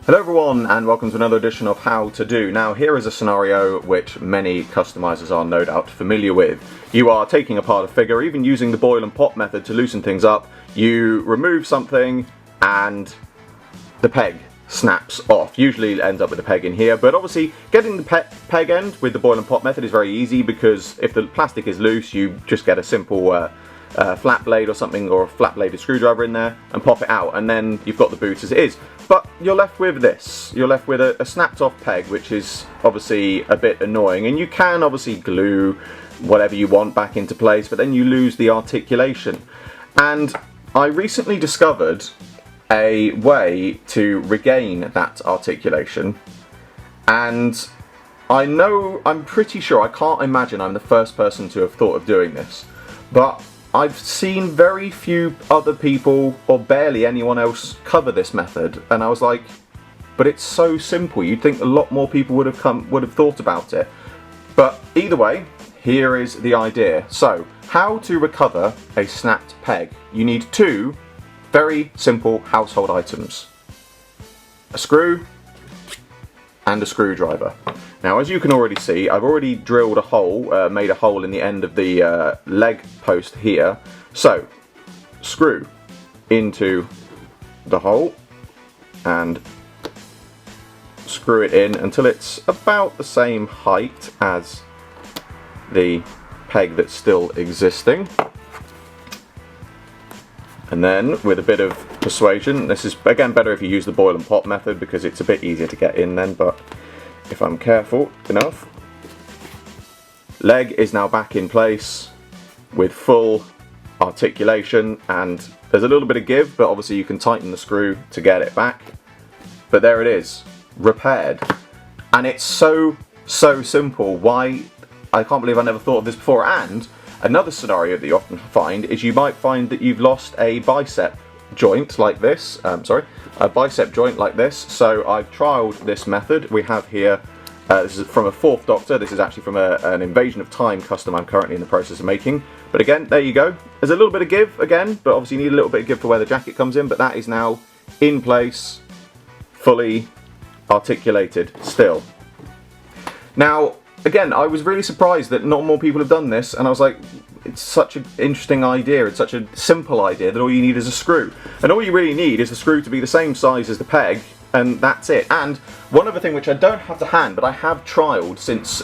Hello everyone and welcome to another edition of How to Do. Now here is a scenario which many customizers are no doubt familiar with. You are taking apart a figure, even using the boil and pop method to loosen things up. You remove something and the peg snaps off. Usually it ends up with a peg in here, but obviously getting the peg end with the boil and pop method is very easy, because if the plastic is loose you just get a simple flat blade or something, or a flat bladed screwdriver in there and pop it out, and then you've got the boot as it is. But you're left with this. You're left with a snapped off peg, which is obviously a bit annoying, and you can obviously glue whatever you want back into place, but then you lose the articulation. And I recently discovered a way to regain that articulation, and I'm pretty sure, I can't imagine I'm the first person to have thought of doing this, but I've seen very few other people, or barely anyone else, cover this method, and I was like, but it's so simple. You'd think a lot more people would have thought about it. But either way, here is the idea. So, how to recover a snapped peg. You need two very simple household items: a screw and a screwdriver. Now, as you can already see, I've already drilled a hole, made a hole in the end of the leg post here. So, screw into the hole and screw it in until it's about the same height as the peg that's still existing. And then, with a bit of persuasion, this is again better if you use the boil and pop method, because it's a bit easier to get in then, but if I'm careful enough, leg is now back in place with full articulation, and there's a little bit of give, but obviously you can tighten the screw to get it back. But there it is, repaired. And it's so simple. Why? I can't believe I never thought of this before. And another scenario that you often find is you might find that you've lost a bicep joint like this, a bicep joint like this. So I've trialed this method. We have here, this is from a 4th Doctor, this is actually from an Invasion of Time custom I'm currently in the process of making. But again, there you go. There's a little bit of give again, but obviously you need a little bit of give for where the jacket comes in, but that is now in place, fully articulated still. Now, again, I was really surprised that not more people have done this, and I was like, it's such an interesting idea, it's such a simple idea that all you need is a screw. And all you really need is the screw to be the same size as the peg, and that's it. And one other thing which I don't have to hand, but I have trialed since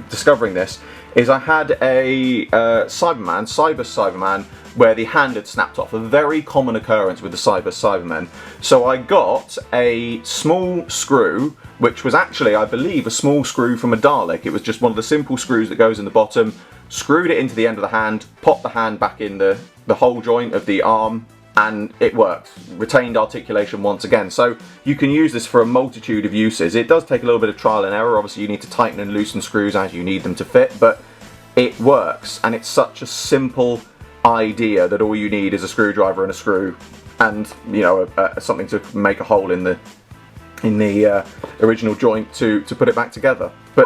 discovering this, is I had a Cyberman, where the hand had snapped off, a very common occurrence with the Cybermen. So I got a small screw, which was actually, I believe, a small screw from a Dalek. It was just one of the simple screws that goes in the bottom, screwed it into the end of the hand, popped the hand back in the hole joint of the arm, and it worked. Retained articulation once again. So you can use this for a multitude of uses. It does take a little bit of trial and error. Obviously you need to tighten and loosen screws as you need them to fit, but it works, and it's such a simple idea that all you need is a screwdriver and a screw, and something to make a hole in the original joint to put it back together. But